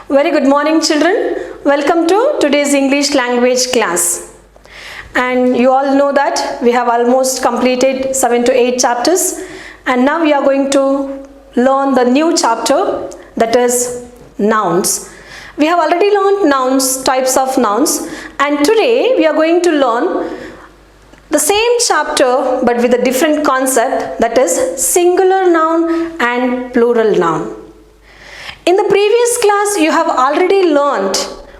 Very good morning, children. Welcome to today's English language class. And you all know that we have almost completed 7 to 8 chapters, and now we are going to learn the new chapter, that is nouns. We have already learned nouns, types of nouns, and today we are going to learn the same chapter but with a different concept, that is singular noun and plural noun. In the previous class, you have already learned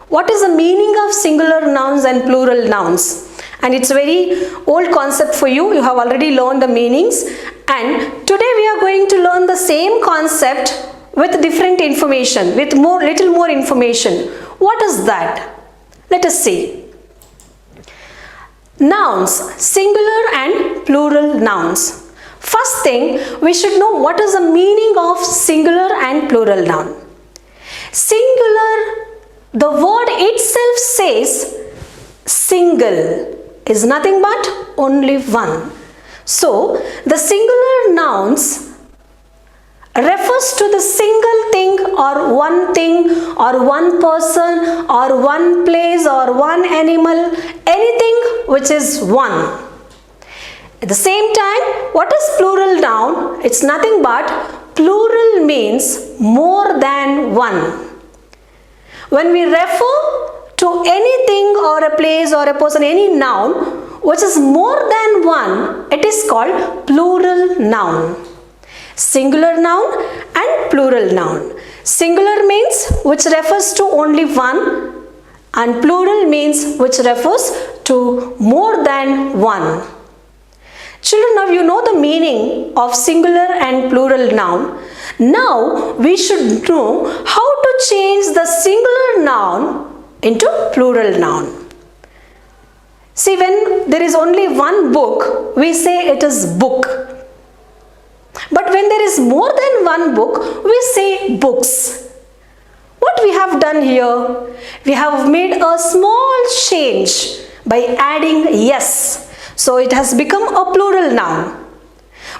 what is the meaning of singular nouns and plural nouns. And it's a very old concept for you. You have already learned the meanings. And today we are going to learn the same concept with different information, with little more information. What is that? Let us see. Nouns, singular and plural nouns. First thing, we should know what is the meaning of singular and plural noun. Singular, the word itself says single, is nothing but only one. So, the singular nouns refers to the single thing or one person or one place or one animal, anything which is one. At the same time, what is plural noun? It's nothing but plural means more than one. When we refer to anything or a place or a person, any noun which is more than one, it is called plural noun. Singular noun and plural noun. Singular means which refers to only one, and plural means which refers to more than one. Children, now you know the meaning of singular and plural noun. Now we should know how to change the singular noun into plural noun. See, when there is only one book, we say it is book. But when there is more than one book, we say books. What we have done here? We have made a small change by adding yes. So it has become a plural noun.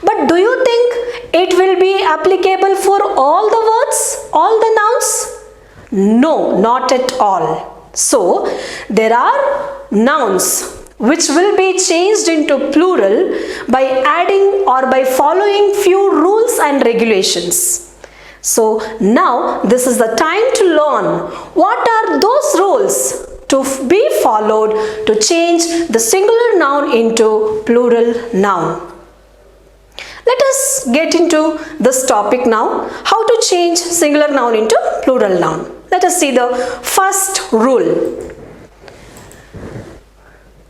But do you think it will be applicable for all the words, all the nouns? No, not at all. So there are nouns which will be changed into plural by adding or by following few rules and regulations. So now this is the time to learn what are those rules to be followed to change the singular noun into plural noun. Let us get into this topic now, how to change singular noun into plural noun. Let us see the first rule.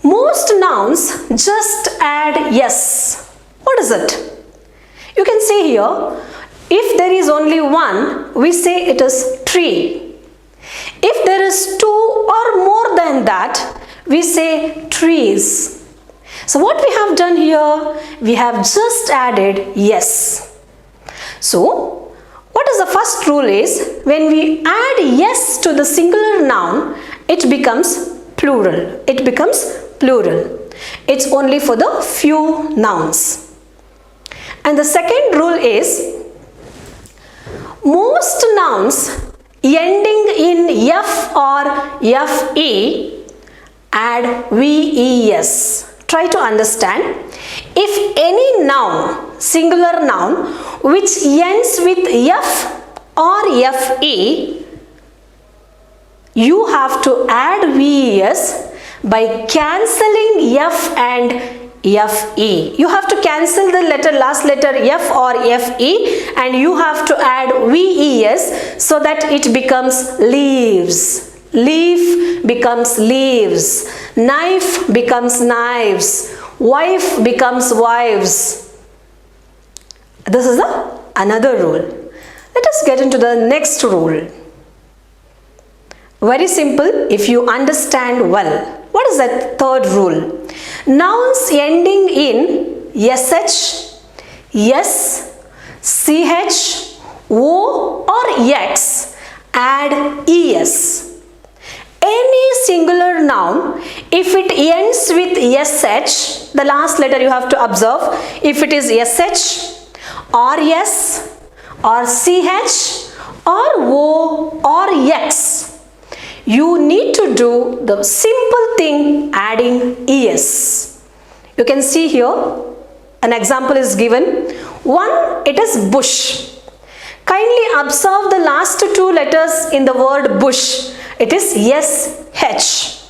Most nouns just add yes. What is it? You can see here, if there is only one, we say it is tree. If there is two or more than that, we say trees. So what we have done here, we have just added yes. So what is the first rule is, when we add yes to the singular noun, it becomes plural. It becomes plural. It's only for the few nouns. And the second rule is, most nouns ending in F or FE add VES. Try to understand. If any noun, singular noun, which ends with F or FE, you have to add VES by cancelling F and FE. You have to cancel the last letter F or FE, and you have to add VES so that it becomes leaves. Leaf becomes leaves. Knife becomes knives. Wife becomes wives. This is another rule. Let us get into the next rule. Very simple if you understand well. What is that third rule? Nouns ending in SH, S, CH, O or X add ES. Any singular noun, if it ends with SH, the last letter you have to observe, if it is SH or S or CH or O or X, you need to do the simple thing adding ES. You can see here an example is given. One, it is bush. Kindly observe the last two letters in the word bush. It is SH.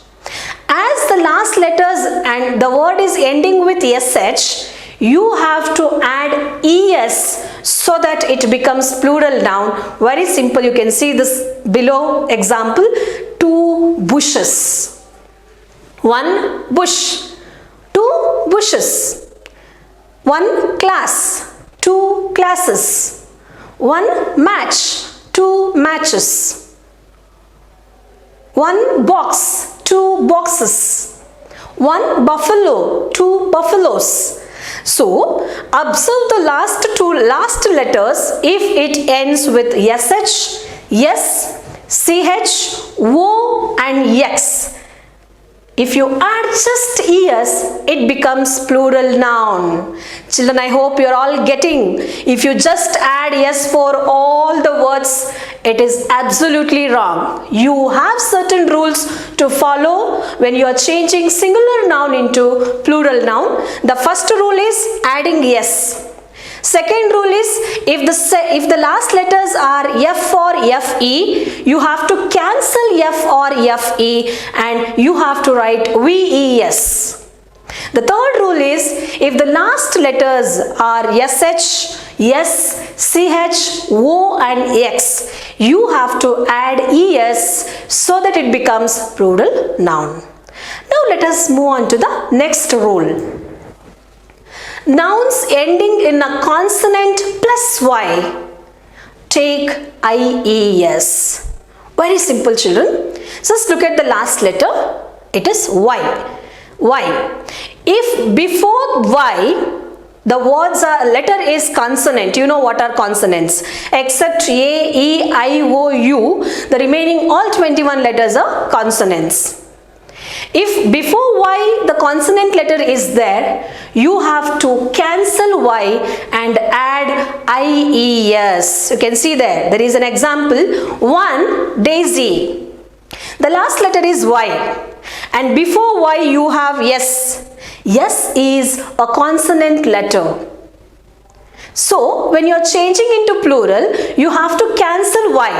As the last letters and the word is ending with SH, you have to add ES so that it becomes plural noun. Very simple. You can see this below example. Two bushes. One bush. Two bushes. One class. Two classes. One match. Two matches. One box. Two boxes. One buffalo. Two buffaloes. So, observe the last letters. If it ends with SH, S, CH, O and X. If you add just ES, it becomes plural noun. Children, I hope you're all getting. If you just add S for all the words, it is absolutely wrong. You have certain rules to follow when you are changing singular noun into plural noun. The first rule is adding S. Second rule is if the last letters are F or FE, you have to cancel F or FE and you have to write VES. The third rule is if the last letters are SH, S, CH, O and X, you have to add ES so that it becomes plural noun. Now let us move on to the next rule. Nouns ending in a consonant plus Y, take IES. Very simple, children. Just look at the last letter. It is Y. Y. If before Y, the letter is consonant, you know what are consonants. Except A, E, I, O, U, the remaining all 21 letters are consonants. If before Y the consonant letter is there, you have to cancel Y and add IES. You can see there is an example. One, daisy. The last letter is Y and before Y you have S. S is a consonant letter. So when you are changing into plural, you have to cancel Y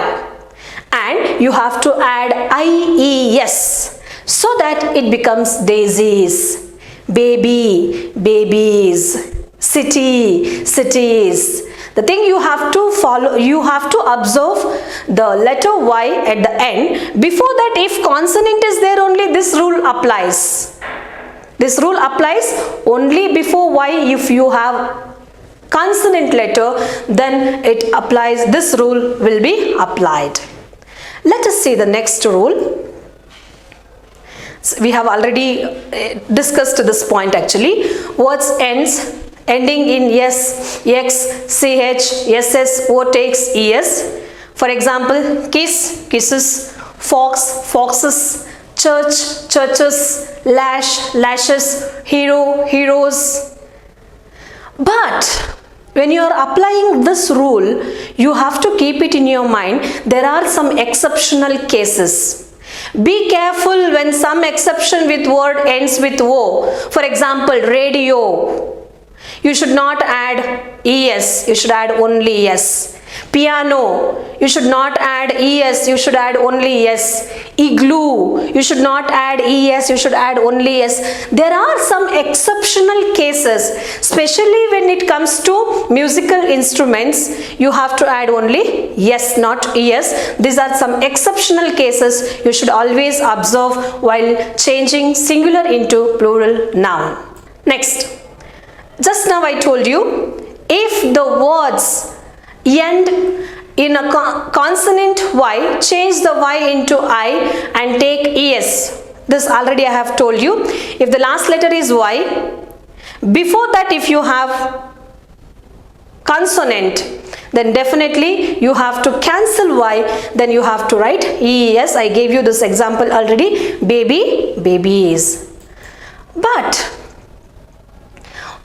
and you have to add IES. So that it becomes daisies, baby, babies, city, cities. The thing you have to follow, you have to observe the letter Y at the end. Before that, if consonant is there, only this rule applies. This rule applies only before Y. If you have consonant letter, then it applies. This rule will be applied. Let us see the next rule. We have already discussed this point actually. Words ending in S, X, CH, SS, O takes ES. For example, kiss, kisses, fox, foxes, church, churches, lash, lashes, hero, heroes. But when you are applying this rule, you have to keep it in your mind. There are some exceptional cases. Be careful when some exception with word ends with O. For example, radio. You should not add ES. You should add only ES. Piano. You should not add ES. You should add only ES. Igloo. You should not add ES. You should add only ES. There are some exceptional cases, especially when it comes to musical instruments. You have to add only yes, not ES. These are some exceptional cases you should always observe while changing singular into plural noun. Next, just now I told you, if the words end in a consonant Y, change the Y into I and take ES. This already I have told you. If the last letter is Y, before that if you have consonant, then definitely you have to cancel Y, then you have to write ES. I gave you this example already. Baby, babies. But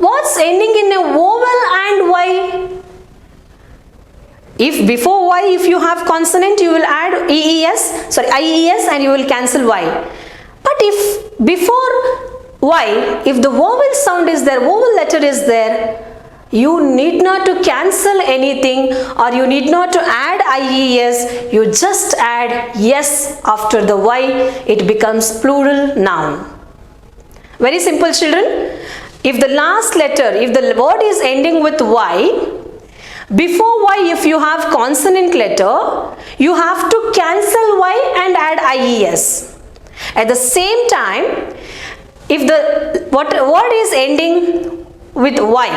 words ending in a vowel and Y, If before Y, if you have consonant, you will add IES and you will cancel Y. But if before Y, if the vowel sound is there, vowel letter is there, you need not to cancel anything or you need not to add IES, you just add yes after the Y, it becomes plural noun. Very simple, children. If the last letter, if the word is ending with Y, before Y if you have consonant letter, you have to cancel Y and add IES. At the same time, if the word is ending with Y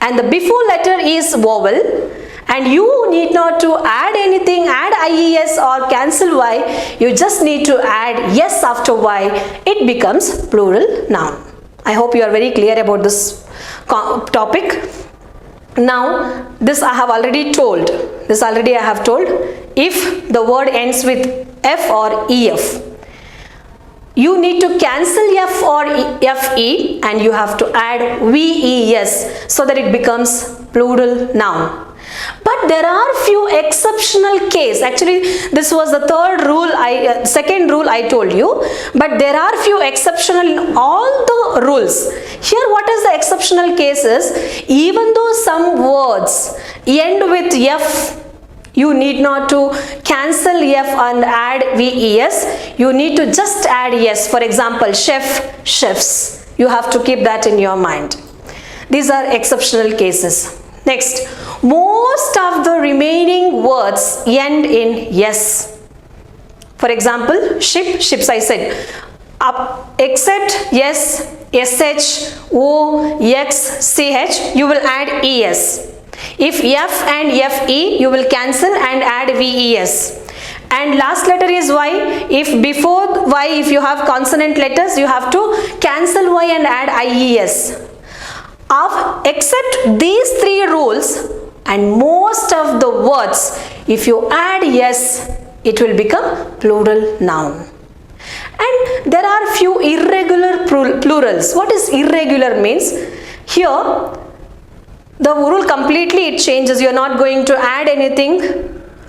and the before letter is vowel and you need not to add anything, add IES or cancel Y, you just need to add yes after Y, it becomes plural noun. I hope you are very clear about this topic. Now this I have already told, if the word ends with F or EF, you need to cancel F or FE and you have to add VES so that it becomes plural noun. But there are few exceptional cases. Actually, this was the second rule I told you. But there are few exceptional in all the rules. Here, what is the exceptional cases? Even though some words end with F, you need not to cancel F and add VES. You need to just add yes. For example, chef, chefs. You have to keep that in your mind. These are exceptional cases. Next, most of the remaining words end in yes. For example, ship, ships I said. Except yes, SH, O, X, CH, you will add ES. If F and FE, you will cancel and add VES. And last letter is Y. If before Y, if you have consonant letters, you have to cancel Y and add IES. Except these three rules and most of the words, if you add yes, it will become plural noun. And there are few irregular plurals. What is irregular means? Here, the rule completely it changes. You are not going to add anything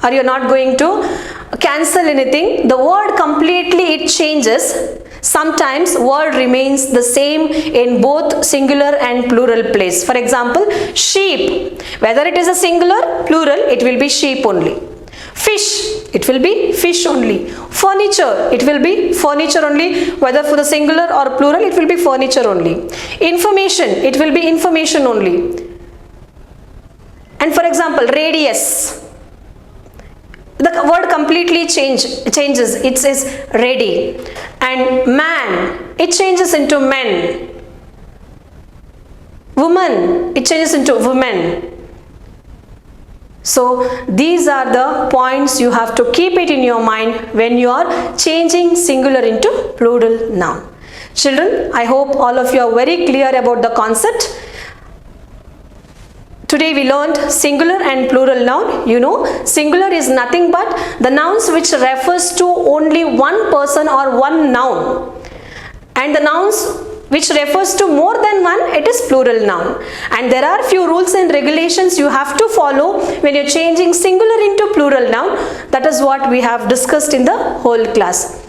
or you are not going to cancel anything. The word completely it changes. Sometimes word remains the same in both singular and plural place. For example, sheep. Whether it is a singular, plural, it will be sheep only. Fish, it will be fish only. Furniture, it will be furniture only. Whether for the singular or plural, it will be furniture only. Information, it will be information only. And for example, radius. The word completely changes. It says ready. And man, it changes into men. Woman, it changes into women. So these are the points you have to keep it in your mind when you are changing singular into plural noun. Children, I hope all of you are very clear about the concept. Today we learned singular and plural noun. You know, singular is nothing but the nouns which refers to only one person or one noun. And the nouns which refers to more than one, it is plural noun. And there are few rules and regulations you have to follow when you're changing singular into plural noun. That is what we have discussed in the whole class.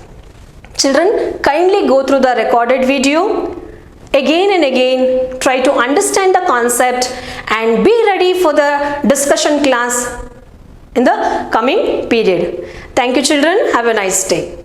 Children, kindly go through the recorded video. Again and again, try to understand the concept and be ready for the discussion class in the coming period. Thank you, children. Have a nice day.